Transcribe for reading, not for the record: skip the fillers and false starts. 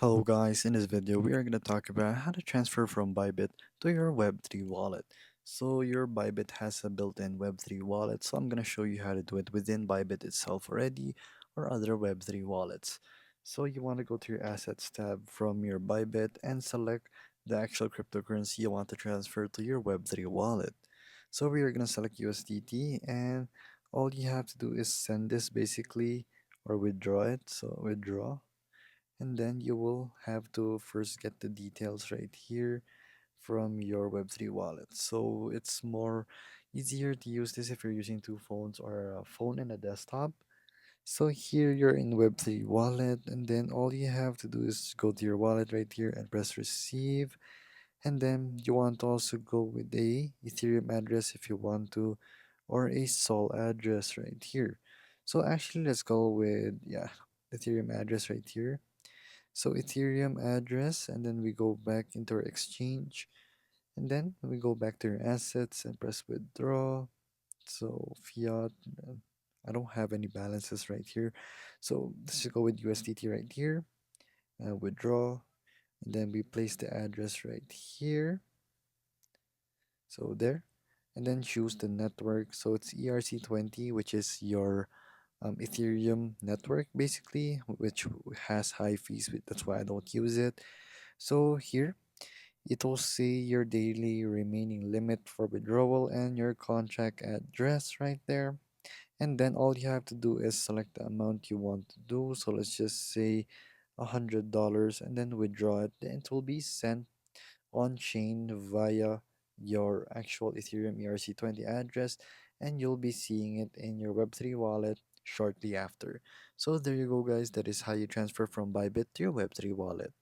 Hello guys, in this video we are going to talk about how to transfer from Bybit to your Web3 wallet. So your Bybit has a built-in Web3 wallet, so I'm going to show you how to do it within Bybit itself already or other Web3 wallets. So you want to go to your assets tab from your Bybit and select the actual cryptocurrency you want to transfer to your Web3 wallet. So we are going to select USDT and all you have to do is send this basically or withdraw it. So withdraw, and then you will have to first get the details right here from your Web3 wallet. So it's more easier to use this if you're using two phones or a phone and a desktop. So here you're in Web3 wallet, and then all you have to do is go to your wallet right here and press receive. And then you want to also go with a Ethereum address if you want to, or a Sol address right here. So actually let's go with Ethereum address right here. So Ethereum address, and then we go back into our exchange, and then we go back to your assets and press withdraw. So fiat, uh, I don't have any balances right here. So let's just go with USDT right here, withdraw, and then we place the address right here. So there, and then choose the network. So it's ERC20, which is your Ethereum network basically, which has high fees. That's why I don't use it. So here it will say your daily remaining limit for withdrawal and your contract address right there. And then all you have to do is select the amount you want to do. So let's just say $100 and then withdraw it. Then it will be sent on chain via your actual Ethereum ERC20 address, and you'll be seeing it in your Web3 wallet shortly after. So there you go guys, that is how you transfer from Bybit to your Web3 wallet.